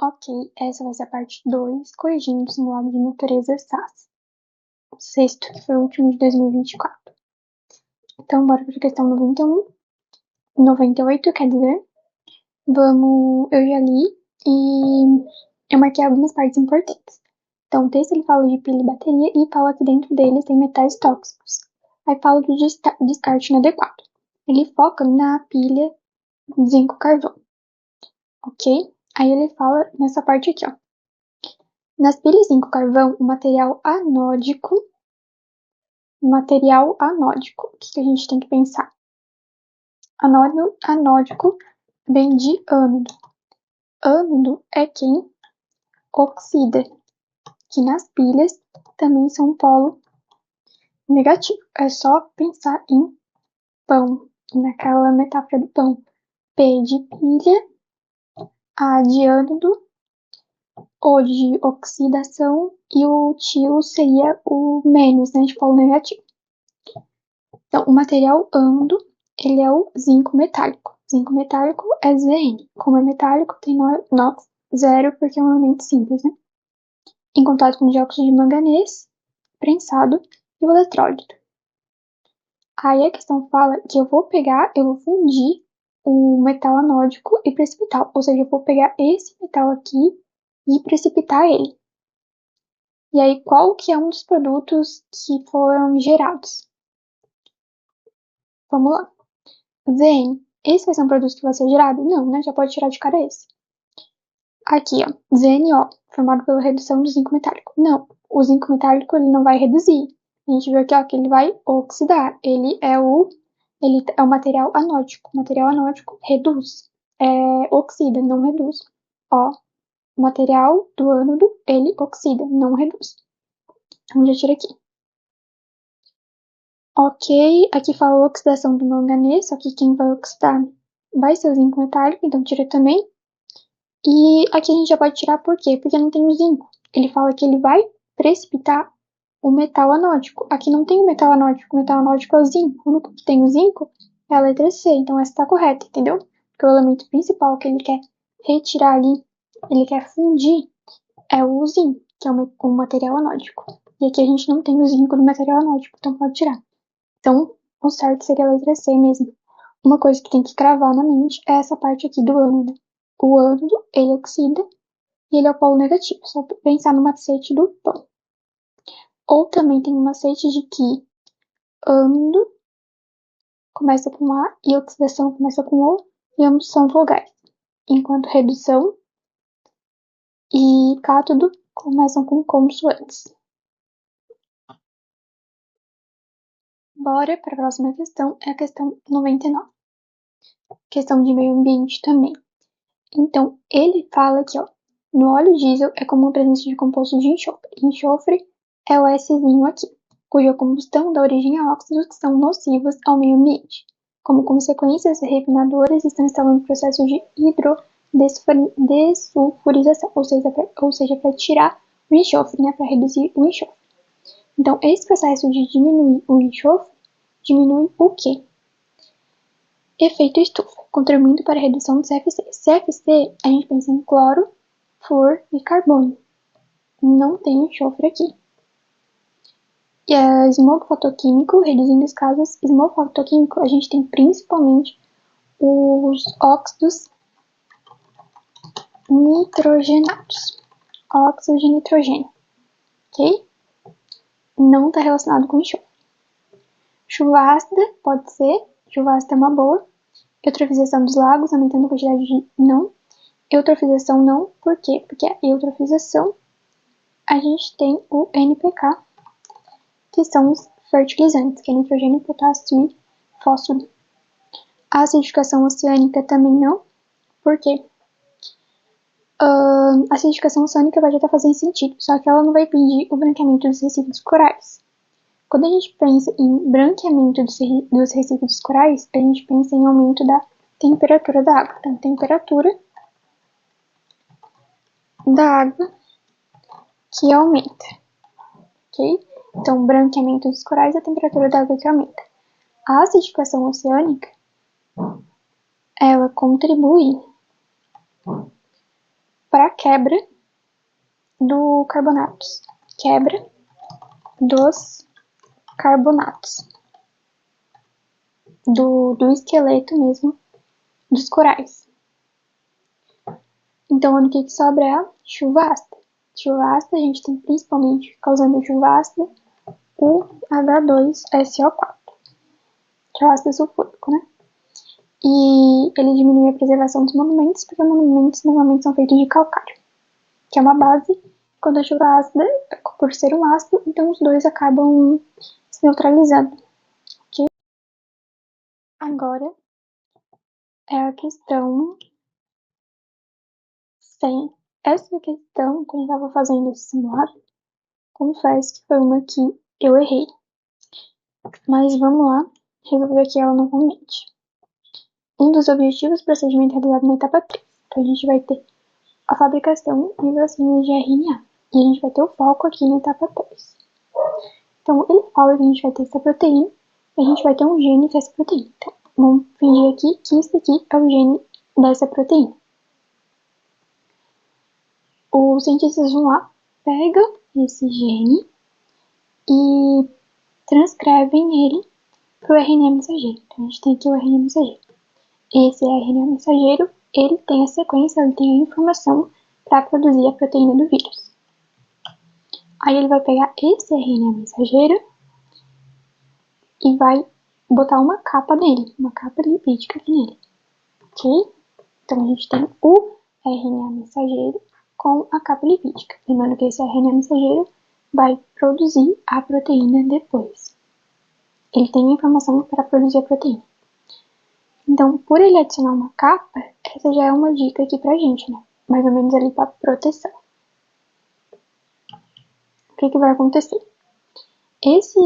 Ok, essa vai ser a parte 2, corrigindo o simulado de natureza SAS. O sexto, que foi o último de 2024. Então, bora para a questão 91. 98, quer dizer. Eu já li e eu marquei algumas partes importantes. Então, o texto ele fala de pilha e bateria e fala que dentro deles tem metais tóxicos. Aí fala do descarte inadequado. Ele foca na pilha zinco-carvão, ok? Aí ele fala nessa parte aqui, ó. Nas pilhas zinco-carvão, o material anódico, o que a gente tem que pensar? Anódico vem de ânodo. Ânodo é quem oxida, que nas pilhas também são um polo negativo. É só pensar em pão, naquela metáfora do pão. P de pilha, A de ânodo, O de oxidação e o tio seria o menos, né, de polo negativo. Então, o material ânodo, ele é o zinco metálico. Zinco metálico é Zn. Como é metálico, tem NOx zero, porque é um elemento simples, né? Em contato com dióxido de manganês, prensado e o eletrólito. Aí a questão fala que eu vou fundir o metal anódico e precipitá-lo. Ou seja, eu vou pegar esse metal aqui e precipitar ele. E aí, qual que é um dos produtos que foram gerados? Vamos lá. Zn. Esse vai ser um produto que vai ser gerado? Não, né? Já pode tirar de cara esse. Aqui, ó. ZNO, formado pela redução do zinco metálico. Não, o zinco metálico ele não vai reduzir. A gente viu aqui, ó, que ele vai oxidar. Ele é o material anódico. O material anódico reduz. Oxida, não reduz. Ó, o material do ânodo, ele oxida, não reduz. Então, já tira aqui. Ok, aqui fala oxidação do manganês, só que quem vai oxidar vai ser o zinco metálico, então tira também. E aqui a gente já pode tirar por quê? Porque não tem o zinco. Ele fala que ele vai precipitar o metal anódico. Aqui não tem o metal anódico é o zinco. O único que tem o zinco é a letra C, então essa está correta, entendeu? Porque o elemento principal que ele quer retirar ali, ele quer fundir, é o zinco, que é o material anódico. E aqui a gente não tem o zinco no material anódico, então pode tirar. Então, o certo seria a letra C mesmo. Uma coisa que tem que cravar na mente é essa parte aqui do ânodo. O ânodo, ele oxida e ele é o polo negativo. Só pensar no macete do pão. Ou também tem um macete de que ânodo começa com A e oxidação começa com O e ambos são vogais. Enquanto redução e cátodo começam com consoantes. Bora para a próxima questão, é a questão 99. Questão de meio ambiente também. Então, ele fala aqui, ó, no óleo diesel é comum a presença de compostos de enxofre. Enxofre é o Szinho aqui, cuja combustão dá origem a óxidos que são nocivos ao meio ambiente. Como consequência, as refinadoras estão instalando processos de hidrodesulfurização, ou seja, para tirar o enxofre, né, para reduzir o enxofre. Então, esse processo de diminuir o enxofre diminui o quê? Efeito estufa, contribuindo para a redução do CFC. CFC, a gente pensa em cloro, flúor e carbono. Não tem enxofre aqui. E a smog fotoquímico, reduzindo os casos, smog fotoquímico, a gente tem principalmente os óxidos nitrogenados. Óxido de nitrogênio, ok? Não está relacionado com enxofre. Chuva ácida, pode ser. Chuva ácida é uma boa. Eutrofização dos lagos, aumentando a quantidade de não. Eutrofização não, por quê? Porque a eutrofização, a gente tem o NPK, que são os fertilizantes, que é nitrogênio, potássio e fósforo. A acidificação oceânica também não, por quê? A acidificação oceânica vai já estar fazendo sentido, só que ela não vai impedir o branqueamento dos recifes corais. Quando a gente pensa em branqueamento dos recifes corais, a gente pensa em aumento da temperatura da água. Então, temperatura da água que aumenta, ok? Então, branqueamento dos corais é a temperatura da água que aumenta. A acidificação oceânica, ela contribui para quebra do carbonatos. Quebra dos carbonatos. Do esqueleto mesmo dos corais. Então, o que sobra é a chuva ácida. Chuva ácida, a gente tem principalmente, causando chuva ácida, o H2SO4, que é o ácido sulfúrico, né? E ele diminui a preservação dos monumentos, porque monumentos normalmente são feitos de calcário, que é uma base. Quando a chuva ácida, por ser um ácido, então os dois acabam se neutralizando. Okay? Agora é a questão 100. Essa questão, quando eu estava fazendo esse simulado, confesso que foi uma que eu errei. Mas vamos lá, resolver aqui ela novamente. Um dos objetivos do procedimento é realizado na etapa 3. Então a gente vai ter a fabricação de vacinas de RNA. E a gente vai ter o foco aqui na etapa 3. Então ele fala que a gente vai ter essa proteína e a gente vai ter um gene dessa proteína. Então vamos fingir aqui que isso aqui é o gene dessa proteína. Os cientistas vão lá, pegam esse gene e transcrevem ele para o RNA mensageiro. Então a gente tem aqui o RNA mensageiro. Esse RNA mensageiro, ele tem a sequência, ele tem a informação para produzir a proteína do vírus. Aí ele vai pegar esse RNA mensageiro e vai botar uma capa nele, uma capa lipídica aqui nele. Ok? Então a gente tem o RNA mensageiro com a capa lipídica. Lembrando que esse RNA mensageiro vai produzir a proteína depois. Ele tem a informação para produzir a proteína. Então, por ele adicionar uma capa, essa já é uma dica aqui pra gente, né? Mais ou menos ali para proteção. O que vai acontecer? Esse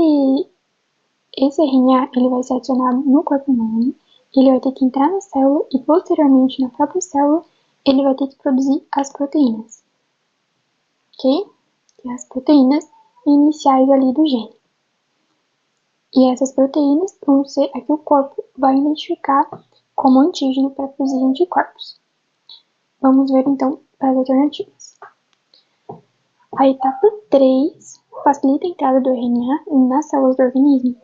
RNA, ele vai ser adicionado no corpo humano, ele vai ter que entrar na célula e posteriormente na própria célula, ele vai ter que produzir as proteínas. Ok? E as proteínas iniciais ali do gene. E essas proteínas vão ser a que o corpo vai identificar como antígeno para produzir anticorpos. Vamos ver então as alternativas. A etapa 3 facilita a entrada do RNA nas células do organismo?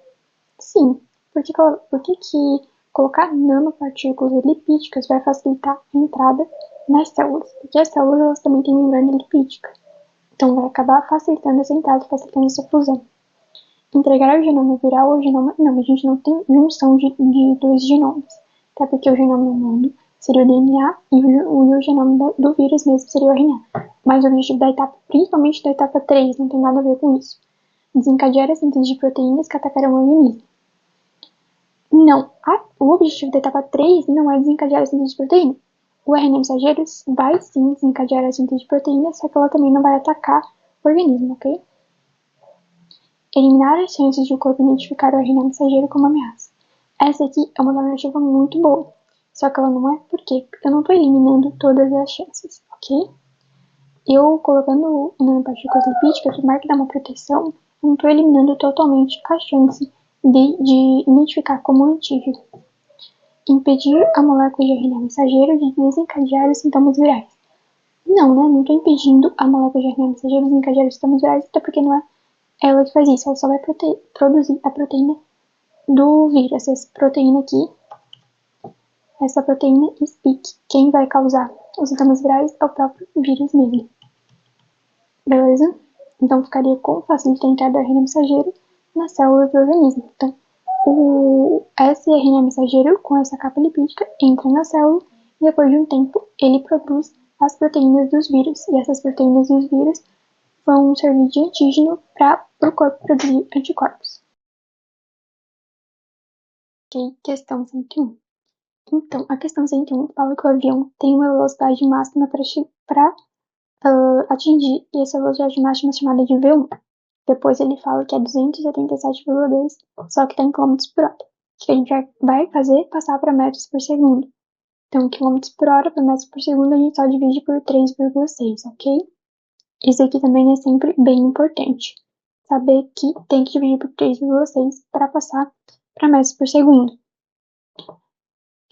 Sim. Por que colocar nanopartículas lipídicas vai facilitar a entrada nas células? Porque as células elas também têm membrana lipídica. Então vai acabar facilitando essa entrada, facilitando essa fusão. Entregar o genoma viral ou genoma... Não, a gente não tem junção de dois genomas. Até porque o genoma humano seria o DNA e o genoma do vírus mesmo seria o RNA. Mas o objetivo da etapa, principalmente da etapa 3, não tem nada a ver com isso. Desencadear a síntese de proteínas que atacarão o organismo. Não, o objetivo da etapa 3 não é desencadear a síntese de proteína. O RNA mensageiro vai sim desencadear a síntese de proteína, só que ela também não vai atacar o organismo, ok? Eliminar as chances de o corpo identificar o RNA mensageiro como ameaça. Essa aqui é uma alternativa muito boa, só que ela não é porque eu não estou eliminando todas as chances, ok? Eu colocando nanopartículas lipídicas, por mais que dá uma proteção, eu não estou eliminando totalmente a chance de identificar como antígeno. Impedir a molécula de RNA mensageiro de desencadear os sintomas virais. Não, né? Não estou impedindo a molécula de RNA mensageiro de desencadear os sintomas virais, até porque não é ela que faz isso, ela só vai produzir a proteína do vírus. Essa proteína aqui, essa proteína SPIC, quem vai causar os sintomas virais é o próprio vírus mesmo. Beleza? Então ficaria com facilita a entrada do RNA mensageiro nas células do organismo. Então, esse RNA mensageiro com essa capa lipídica entra na célula e depois de um tempo ele produz as proteínas dos vírus. E essas proteínas dos vírus vão servir de antígeno para o corpo produzir anticorpos. Ok, questão 101. Então, a questão 101 fala que o avião tem uma velocidade máxima para atingir, e essa velocidade máxima é chamada de V1. Depois ele fala que é 277,2, só que está em km por hora. Que a gente vai fazer passar para metros por segundo. Então, km por hora para metros por segundo a gente só divide por 3,6, ok? Isso aqui também é sempre bem importante. Saber que tem que dividir por 3,6 para passar para metros por segundo.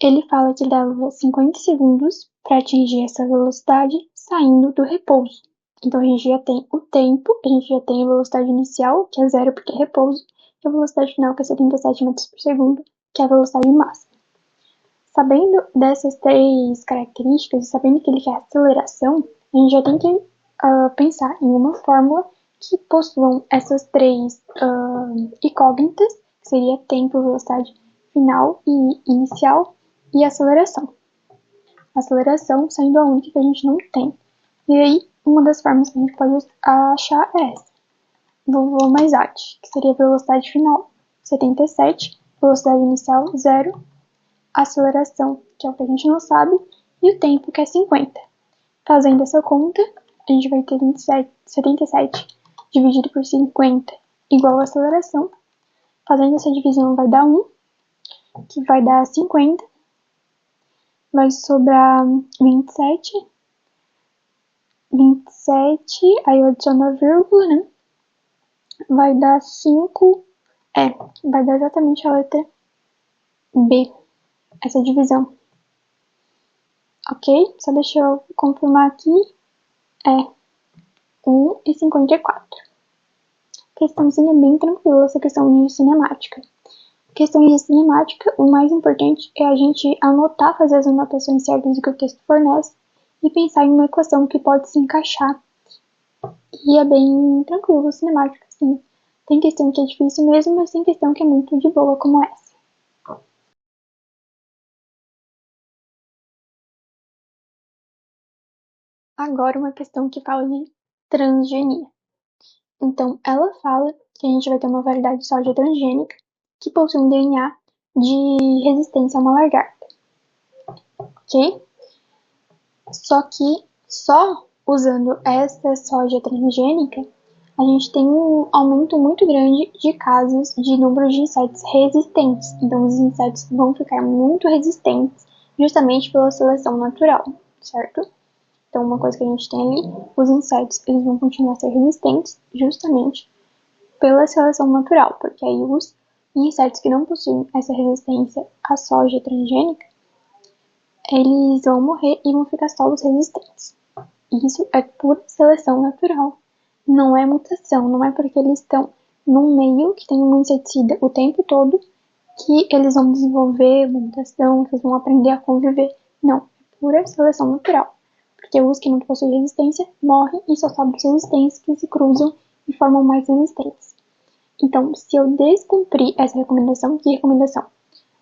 Ele fala que leva 50 segundos para atingir essa velocidade, saindo do repouso. Então, a gente já tem o tempo, a gente já tem a velocidade inicial, que é 0 porque é repouso, e a velocidade final, que é 77 metros por segundo, que é a velocidade máxima. Sabendo dessas três características e sabendo que ele quer aceleração, a gente já tem que pensar em uma fórmula que possuam essas três incógnitas, que seria tempo, velocidade final e inicial, e aceleração. Aceleração sendo a única que a gente não tem. E aí, uma das formas que a gente pode achar é essa. Vou mais arte, que seria a velocidade final, 77, velocidade inicial, 0, aceleração, que é o que a gente não sabe, e o tempo, que é 50. Fazendo essa conta, a gente vai ter 77 dividido por 50 igual a aceleração. Fazendo essa divisão vai dar 1, que vai dar 50. Vai sobrar 27, aí eu adiciono a vírgula, né? Vai dar 5, vai dar exatamente a letra B, essa divisão. Ok? Só deixa eu confirmar aqui. 1,54. Questãozinha bem tranquila essa questão de cinemática. Questões de cinemática, o mais importante é a gente anotar, fazer as anotações certas do que o texto fornece e pensar em uma equação que pode se encaixar. E é bem tranquilo cinemática, sim. Tem questão que é difícil mesmo, mas tem questão que é muito de boa, como essa. Agora uma questão que fala de transgenia. Então, ela fala que a gente vai ter uma variedade de soja transgênica que possui um DNA de resistência a uma lagarta, ok? Só que só usando essa soja transgênica, a gente tem um aumento muito grande de casos de número de insetos resistentes. Então, os insetos vão ficar muito resistentes justamente pela seleção natural, certo? Então, uma coisa que a gente tem ali, os insetos, eles vão continuar a ser resistentes justamente pela seleção natural, porque aí os insetos que não possuem essa resistência à soja transgênica, eles vão morrer e vão ficar só os resistentes. Isso é pura seleção natural, não é mutação, não é porque eles estão num meio que tem um inseticida o tempo todo que eles vão desenvolver uma mutação, que eles vão aprender a conviver. Não, é pura seleção natural. Porque os que não possuem resistência morrem e só sobram os resistentes que se cruzam e formam mais resistentes. Então, se eu descumprir essa recomendação, que recomendação?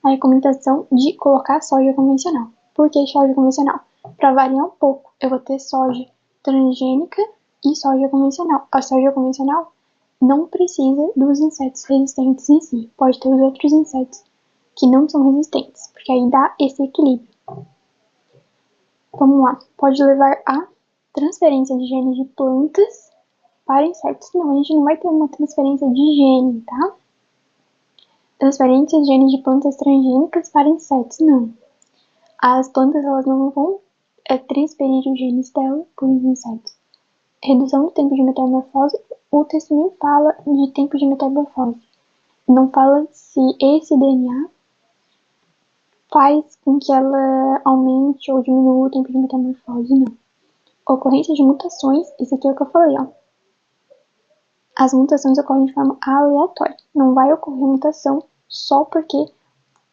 A recomendação de colocar soja convencional. Por que soja convencional? Para variar um pouco, eu vou ter soja transgênica e soja convencional. A soja convencional não precisa dos insetos resistentes em si. Pode ter os outros insetos que não são resistentes, porque aí dá esse equilíbrio. Vamos lá. Pode levar a transferência de genes de plantas para insetos. Não, a gente não vai ter uma transferência de gene, tá? Transferência de genes de plantas transgênicas para insetos, não. As plantas, elas não vão transferir os genes dela para os insetos. Redução do tempo de metamorfose, o texto nem fala de tempo de metamorfose. Não fala se esse DNA faz com que ela aumente ou diminua o tempo de metamorfose, não. Ocorrência de mutações, isso aqui é o que eu falei, ó. As mutações ocorrem de forma aleatória. Não vai ocorrer mutação só porque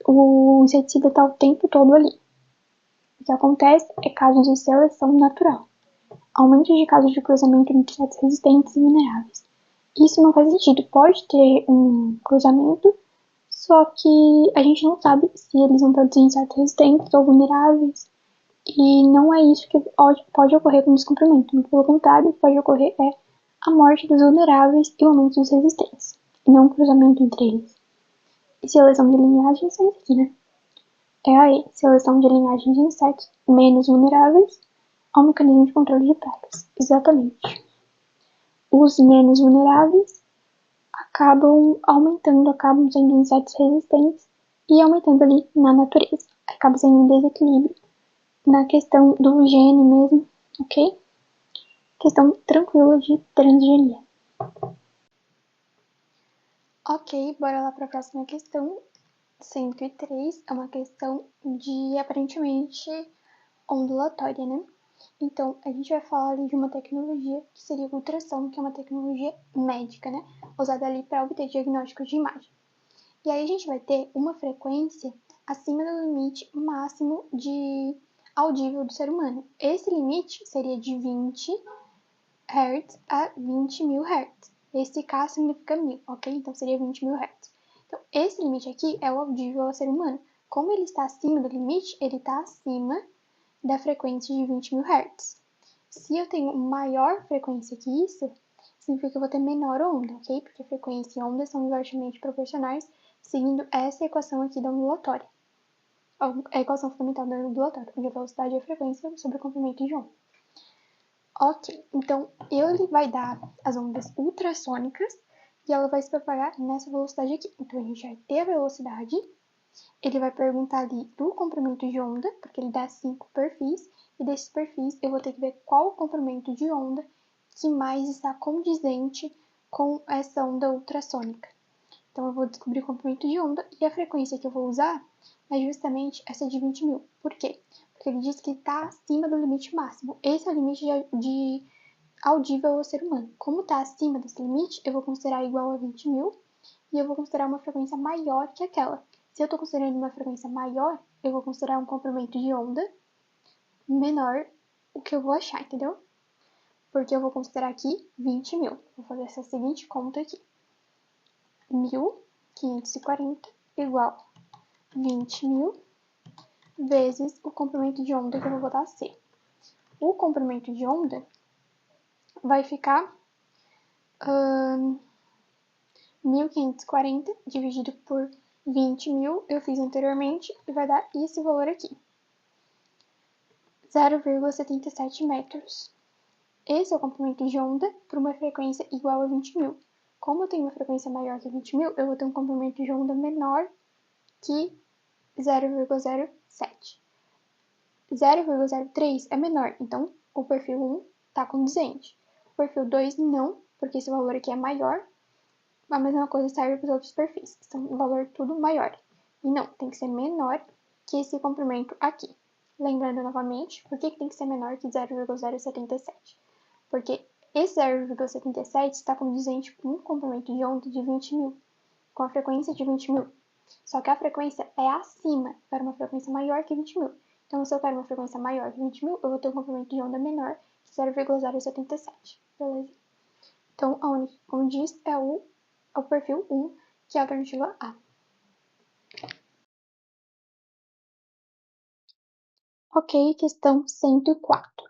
o inseticida está o tempo todo ali. O que acontece é casos de seleção natural. Aumento de casos de cruzamento entre insetos resistentes e vulneráveis. Isso não faz sentido. Pode ter um cruzamento, só que a gente não sabe se eles vão produzir insetos resistentes ou vulneráveis. E não é isso que pode ocorrer com o descumprimento. Muito pelo contrário, o que pode ocorrer é a morte dos vulneráveis e o aumento dos resistentes. E não um cruzamento entre eles. E seleção de linhagens é isso aqui, né? É aí, seleção de linhagens de insetos menos vulneráveis ao mecanismo de controle de pragas. Exatamente. Os menos vulneráveis acabam aumentando, acabam sendo insetos resistentes e aumentando ali na natureza. Acaba sendo um desequilíbrio na questão do gene mesmo, ok? Questão tranquila de transgenia. Ok, bora lá para a próxima questão. 103 é uma questão de aparentemente ondulatória, né? Então, a gente vai falar ali de uma tecnologia que seria o ultrassom, que é uma tecnologia médica, né? Usada ali para obter diagnósticos de imagem. E aí a gente vai ter uma frequência acima do limite máximo de audível do ser humano. Esse limite seria de 20 Hz a 20 mil Hz. Esse K significa 1000, ok? Então seria 20 mil Hz. Então, esse limite aqui é o audível ao ser humano. Como ele está acima do limite, ele está acima da frequência de 20 mil Hz. Se eu tenho maior frequência que isso, significa que eu vou ter menor onda, ok? Porque frequência e onda são inversamente proporcionais, seguindo essa equação aqui da ondulatória. A equação fundamental da ondulatória, onde a velocidade é a frequência sobre o comprimento de onda. Ok, então ele vai dar as ondas ultrassônicas e ela vai se propagar nessa velocidade aqui. Então a gente vai ter a velocidade, ele vai perguntar ali do comprimento de onda, porque ele dá 5 perfis, e desses perfis eu vou ter que ver qual o comprimento de onda que mais está condizente com essa onda ultrassônica. Então eu vou descobrir o comprimento de onda e a frequência que eu vou usar é justamente essa de 20 mil. Por quê? Porque ele diz que está acima do limite máximo. Esse é o limite de audível ao ser humano. Como está acima desse limite, eu vou considerar igual a 20 mil e eu vou considerar uma frequência maior que aquela. Se eu estou considerando uma frequência maior, eu vou considerar um comprimento de onda menor, o que eu vou achar, entendeu? Porque eu vou considerar aqui 20 mil. Vou fazer essa seguinte conta aqui. 1540 igual 20 mil vezes o comprimento de onda que eu vou botar C. O comprimento de onda vai ficar 1540 dividido por 20 mil, eu fiz anteriormente, e vai dar esse valor aqui. 0,77 metros. Esse é o comprimento de onda para uma frequência igual a 20 mil. Como eu tenho uma frequência maior que 20 mil, eu vou ter um comprimento de onda menor que 0,07. 0,03 é menor, então o perfil 1 está condizente. O perfil 2 não, porque esse valor aqui é maior. A mesma coisa serve para os outros perfis, que são um valor tudo maior. E não, tem que ser menor que esse comprimento aqui. Lembrando novamente, por que tem que ser menor que 0,077? Porque esse 0,77 está condizente com um comprimento de onda de 20 mil, com a frequência de 20 mil. Só que a frequência é acima, para uma frequência maior que 20 mil. Então, se eu quero uma frequência maior que 20 mil, eu vou ter um comprimento de onda menor que 0,077, beleza? Então, onde diz é o perfil 1, que é a alternativa A. Ok, questão 104.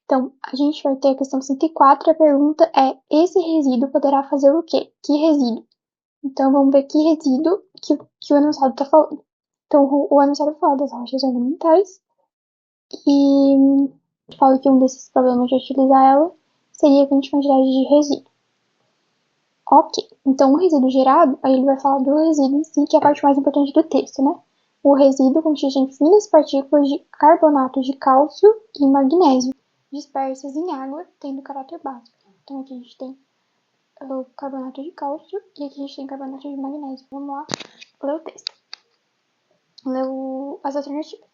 Então, a gente vai ter a questão 104 e a pergunta é: esse resíduo poderá fazer o quê? Que resíduo? Então, vamos ver que resíduo que o enunciado está falando. Então, o enunciado fala das rochas ornamentais e fala que um desses problemas de utilizar ela seria a grande quantidade de resíduo. Ok, então o resíduo gerado, aí ele vai falar do resíduo em si, que é a parte mais importante do texto, né? O resíduo consiste em finas partículas de carbonato de cálcio e magnésio, dispersas em água, tendo caráter básico. Então aqui a gente tem o carbonato de cálcio e aqui a gente tem carbonato de magnésio. Vamos lá ler o texto. Ler as alternativas.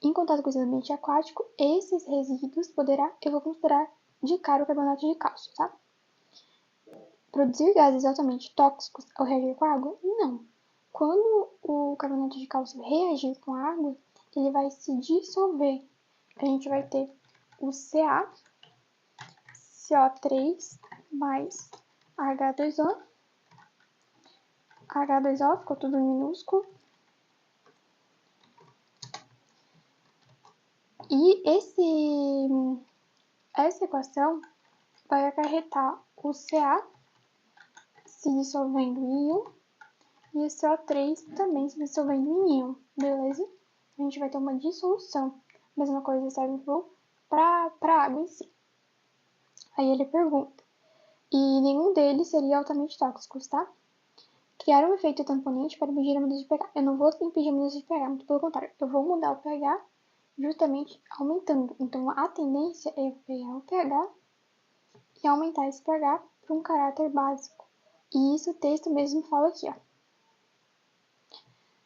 Em contato com o ambiente aquático, esses resíduos eu vou considerar de cara o carbonato de cálcio, tá? Produzir gases altamente tóxicos ao reagir com a água? Não. Quando o carbonato de cálcio reagir com a água, ele vai se dissolver. A gente vai ter o Ca, CO3 mais H2O. H2O ficou tudo minúsculo. E essa equação vai acarretar o Ca se dissolvendo em íon e o CO3 também se dissolvendo em íon, beleza? A gente vai ter uma dissolução. A mesma coisa serve para a água em si. Aí ele pergunta, e nenhum deles seria altamente tóxicos, tá? Criar um efeito tamponante para impedir a mudança de pH. Eu não vou impedir a mudança de pH, muito pelo contrário. Eu vou mudar o pH justamente aumentando. Então, a tendência é pegar o pH e aumentar esse pH para um caráter básico. E isso o texto mesmo fala aqui, ó.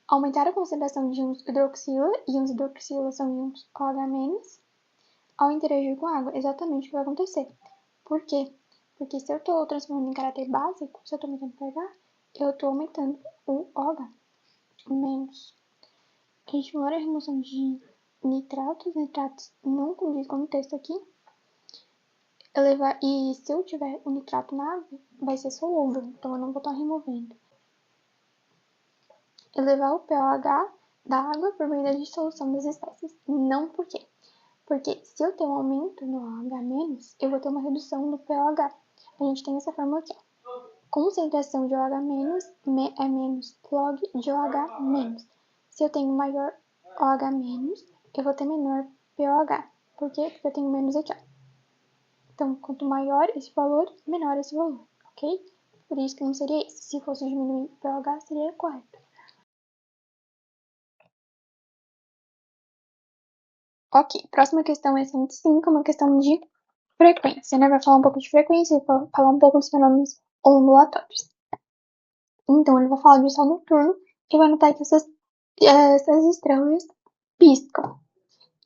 Aumentar a concentração de íons hidroxila, íons hidroxila são íons OH-, ao interagir com a água. Exatamente o que vai acontecer. Por quê? Porque se eu estou transformando em caráter básico, se eu estou aumentando o pH, eu estou aumentando o OH menos. Estimular a remoção de nitratos não condiz com o texto aqui. E se eu tiver o nitrato na água, vai ser solúvel, então eu não vou estar removendo. Elevar o pH da água por meio da dissolução das espécies. Não por quê? Porque se eu ter um aumento no OH-, eu vou ter uma redução no pH. A gente tem essa fórmula aqui. Concentração de OH- é menos log de OH-. Se eu tenho maior OH-, eu vou ter menor pH. Por quê? Porque eu tenho menos aqui, ó. Então, quanto maior esse valor, menor esse valor, ok? Por isso que não seria esse. Se fosse diminuir o pH, seria correto. Ok, próxima questão é 105, uma questão de frequência, né? Vai falar um pouco de frequência e falar um pouco dos fenômenos ondulatórios. Então, ele vai falar de sol noturno e vai notar que essas estrelas piscam.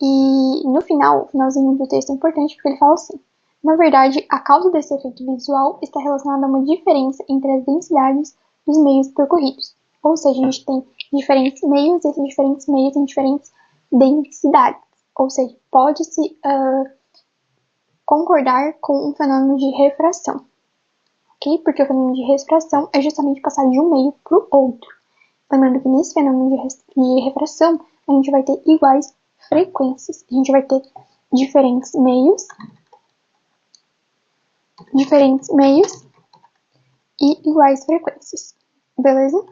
E no finalzinho do texto é importante porque ele fala assim: na verdade, a causa desse efeito visual está relacionada a uma diferença entre as densidades dos meios percorridos. Ou seja, a gente tem diferentes meios e esses diferentes meios têm diferentes densidades. Ou seja, pode-se concordar com um fenômeno de refração. Ok? Porque o fenômeno de refração é justamente passar de um meio para o outro. Lembrando que nesse fenômeno de refração, a gente vai ter iguais frequências. A gente vai ter diferentes meios e iguais frequências. Beleza?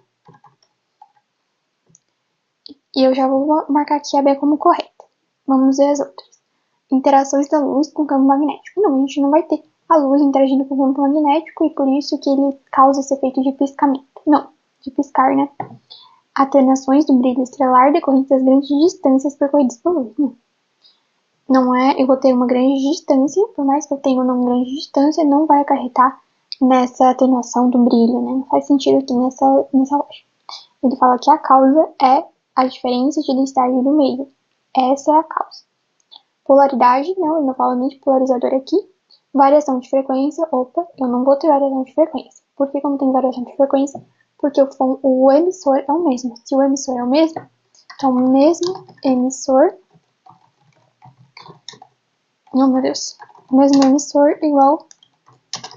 E eu já vou marcar aqui a B como correta. Vamos ver as outras. Interações da luz com o campo magnético. Não, a gente não vai ter a luz interagindo com o campo magnético e por isso que ele causa esse efeito de piscamento. Não, de piscar, né? Atenuações do brilho estelar decorrentes das grandes distâncias percorridas pela luz. Não é, eu vou ter uma grande distância, por mais que eu tenha uma grande distância, não vai acarretar nessa atenuação do brilho, né? Não faz sentido aqui nessa lógica. Ele fala que a causa é a diferença de densidade do meio. Essa é a causa. Polaridade, não, ele não fala nem de polarizador aqui. Variação de frequência, opa, eu não vou ter variação de frequência. Por que não tem variação de frequência? Porque o emissor é o mesmo. Se o emissor é o mesmo, então o mesmo emissor... Oh, meu Deus. Mesmo emissor igual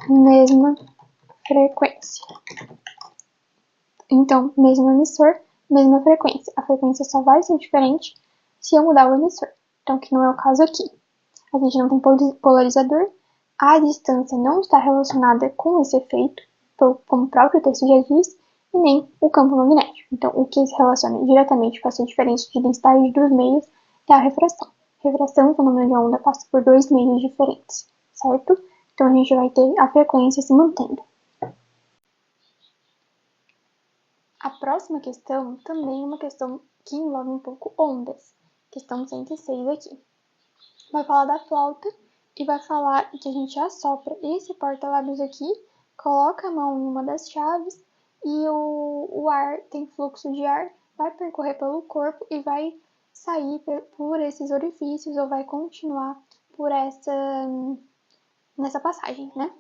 mesma frequência. Então, mesmo emissor, mesma frequência. A frequência só vai ser diferente se eu mudar o emissor. Então, que não é o caso aqui. A gente não tem polarizador. A distância não está relacionada com esse efeito, como o próprio texto já diz, e nem o campo magnético. Então, o que se relaciona diretamente com essa diferença de densidade dos meios é a refração. Refração, o fenômeno de onda, passa por dois meios diferentes, certo? Então, a gente vai ter a frequência se mantendo. A próxima questão também é uma questão que envolve um pouco ondas. Questão 106 aqui. Vai falar da flauta e vai falar que a gente assopra esse porta-lábios aqui, coloca a mão em uma das chaves e o ar, tem fluxo de ar, vai percorrer pelo corpo e vai sair por esses orifícios ou vai continuar por nessa passagem, né?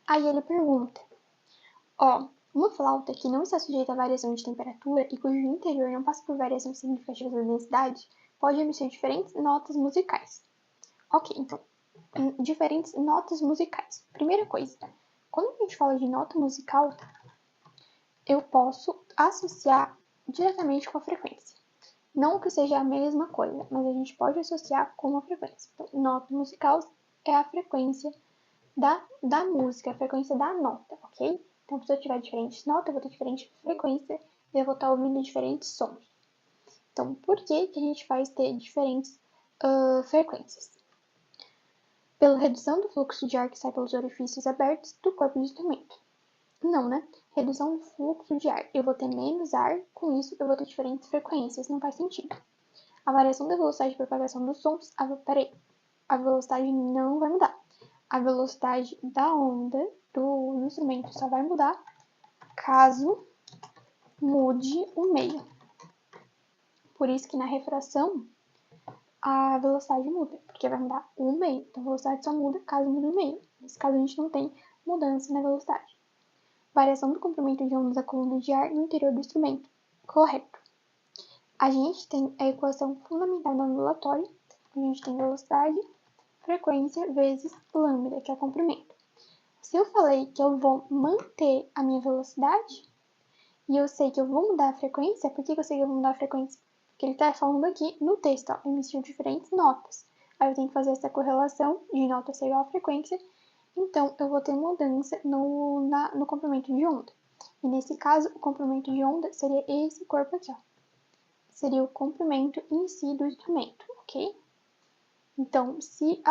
Aí ele pergunta, uma flauta que não está sujeita a variação de temperatura e cujo interior não passa por variação significativa da densidade, pode emitir diferentes notas musicais. Ok, então, diferentes notas musicais. Primeira coisa, quando a gente fala de nota musical, eu posso associar diretamente com a frequência. Não que seja a mesma coisa, mas a gente pode associar com a frequência. Então, nota musical é a frequência da música, a frequência da nota, ok? Então, se eu tiver diferentes notas, eu vou ter diferente frequência e eu vou estar ouvindo diferentes sons. Então, por que a gente vai ter diferentes frequências? Pela redução do fluxo de ar que sai pelos orifícios abertos do corpo do instrumento. Não, né? Redução do fluxo de ar. Eu vou ter menos ar, com isso eu vou ter diferentes frequências, não faz sentido. A variação da velocidade de propagação dos sons, a velocidade não vai mudar. A velocidade da onda do instrumento só vai mudar caso mude o meio. Por isso que na refração a velocidade muda, porque vai mudar o meio. Então, a velocidade só muda caso mude o meio. Nesse caso, a gente não tem mudança na velocidade. Variação do comprimento de ondas da coluna de ar no interior do instrumento. Correto. A gente tem a equação fundamental do ondulatório. A gente tem velocidade, frequência vezes lambda, que é o comprimento. Se eu falei que eu vou manter a minha velocidade, e eu sei que eu vou mudar a frequência, por que eu sei que eu vou mudar a frequência? Porque ele está falando aqui no texto, ó, emitir diferentes notas. Aí eu tenho que fazer essa correlação de nota ser igual à frequência, então eu vou ter mudança no comprimento de onda. E nesse caso, o comprimento de onda seria esse corpo aqui, ó. Seria o comprimento em si do instrumento, ok? Então, se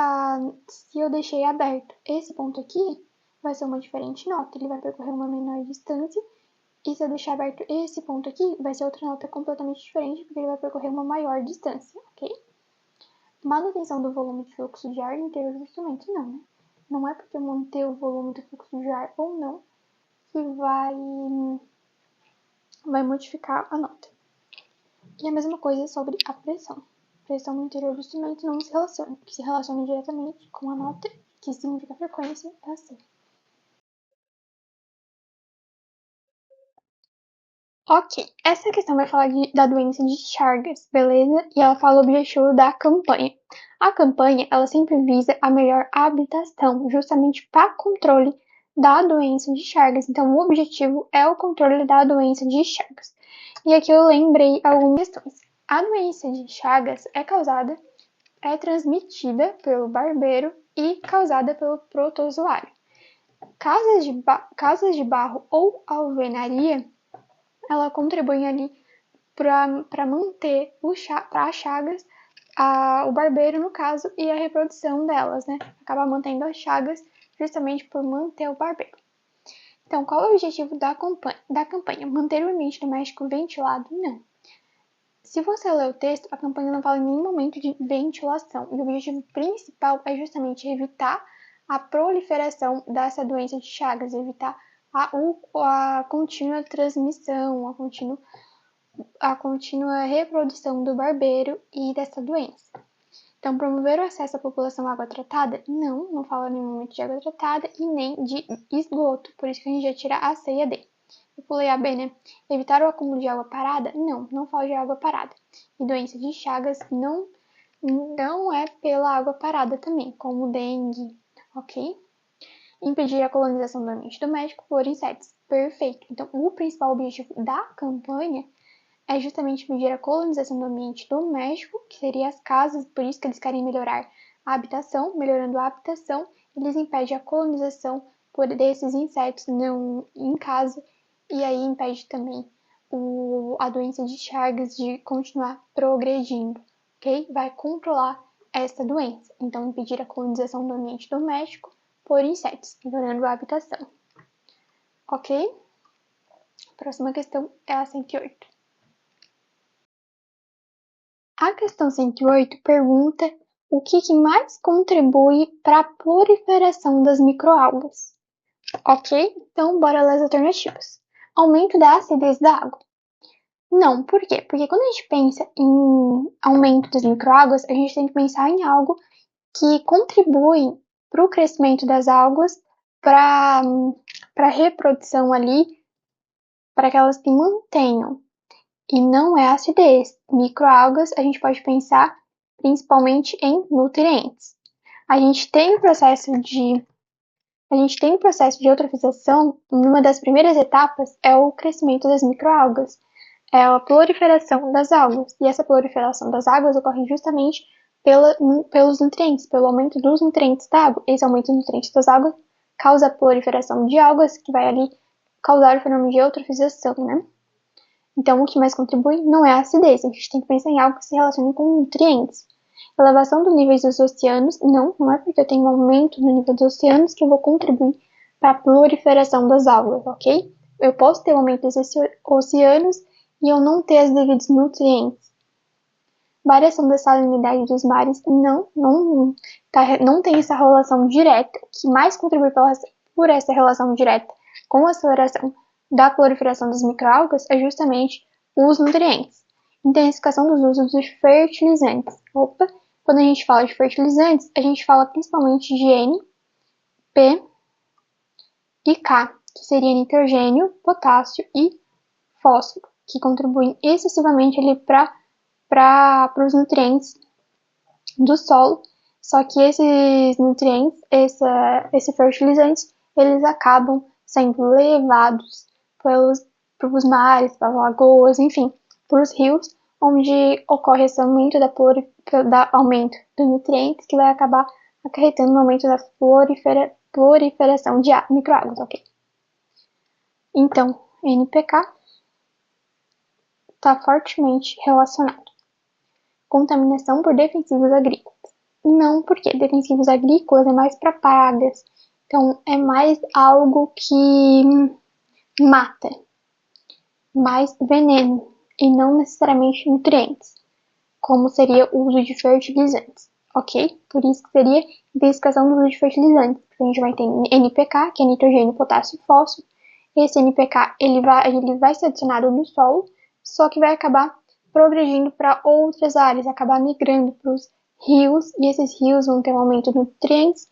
eu deixei aberto esse ponto aqui, vai ser uma diferente nota, ele vai percorrer uma menor distância, e se eu deixar aberto esse ponto aqui, vai ser outra nota completamente diferente, porque ele vai percorrer uma maior distância, ok? Manutenção do volume de fluxo de ar no interior do instrumento, não, né? Não é porque eu manter o volume do fluxo de ar ou não que vai modificar a nota. E a mesma coisa sobre a pressão. Pressão no interior do instrumento não se relaciona, que se relaciona diretamente com a nota, que significa a frequência, é assim. Ok, essa questão vai falar da doença de Chagas, beleza? E ela fala o objetivo da campanha. A campanha, ela sempre visa a melhor habitação, justamente para controle da doença de Chagas. Então, o objetivo é o controle da doença de Chagas. E aqui eu lembrei algumas questões. A doença de Chagas é transmitida pelo barbeiro e causada pelo protozoário. Casas de barro ou alvenaria, ela contribui ali para manter as chagas, o barbeiro no caso, e a reprodução delas, né? Acaba mantendo as chagas justamente por manter o barbeiro. Então, qual é o objetivo da campanha? Manter o ambiente doméstico ventilado? Não. Se você ler o texto, a campanha não fala em nenhum momento de ventilação. E o objetivo principal é justamente evitar a proliferação dessa doença de Chagas, evitar a contínua transmissão, a contínua reprodução do barbeiro e dessa doença. Então, promover o acesso à população à água tratada? Não fala em nenhum momento de água tratada e nem de esgoto, por isso que a gente já tira a C e a D. Eu pulei a B, né? Evitar o acúmulo de água parada? Não fala de água parada. E doença de Chagas não é pela água parada também, como dengue, ok? Impedir a colonização do ambiente doméstico por insetos. Perfeito. Então, o principal objetivo da campanha é justamente medir a colonização do ambiente doméstico, que seria as casas, por isso que eles querem melhorar a habitação. Melhorando a habitação, eles impedem a colonização desses insetos não em casa, e aí impede também a doença de Chagas de continuar progredindo, ok? Vai controlar essa doença. Então, impedir a colonização do ambiente doméstico por insetos, melhorando a habitação. Ok? Próxima questão é a 108. A questão 108 pergunta o que mais contribui para a proliferação das microalgas. Ok? Então, bora ler as alternativas. Aumento da acidez da água. Não, por quê? Porque quando a gente pensa em aumento das microalgas, a gente tem que pensar em algo que contribui para o crescimento das algas, para a reprodução ali, para que elas se mantenham. E não é acidez. Microalgas a gente pode pensar principalmente em nutrientes. A gente tem o processo de eutrofização. Uma das primeiras etapas é o crescimento das microalgas, é a proliferação das algas. E essa proliferação das águas ocorre justamente pelos nutrientes, pelo aumento dos nutrientes da água. Esse aumento dos nutrientes das águas causa a proliferação de algas, que vai ali causar o fenômeno de eutrofização, né? Então, o que mais contribui não é a acidez, a gente tem que pensar em algo que se relacione com nutrientes. Elevação dos níveis dos oceanos, não é porque eu tenho um aumento no nível dos oceanos que eu vou contribuir para a proliferação das algas, ok? Eu posso ter um aumento desses oceanos e eu não ter os devidos nutrientes. Variação da salinidade dos mares, não tem essa relação direta. O que mais contribui por essa relação direta com a aceleração da proliferação das microalgas é justamente os nutrientes. Intensificação dos usos de fertilizantes. Quando a gente fala de fertilizantes, a gente fala principalmente de N, P e K, que seria nitrogênio, potássio e fósforo, que contribuem excessivamente ali para os nutrientes do solo. Só que esses nutrientes, esses fertilizantes, eles acabam sendo levados pelos mares, pelas lagoas, enfim, pelos rios, onde ocorre esse aumento aumento de nutrientes, que vai acabar acarretando no aumento da proliferação de microalgas, ok? Então, NPK está fortemente relacionado. Contaminação por defensivos agrícolas. Não, porque defensivos agrícolas é mais para pragas. Então, é mais algo que mata, mais veneno, e não necessariamente nutrientes, como seria o uso de fertilizantes, ok? Por isso que seria intensificação do uso de fertilizantes. A gente vai ter NPK, que é nitrogênio, potássio e fósforo. Esse NPK ele vai ser adicionado no solo, só que vai acabar progredindo para outras áreas, acabar migrando para os rios, e esses rios vão ter um aumento de nutrientes,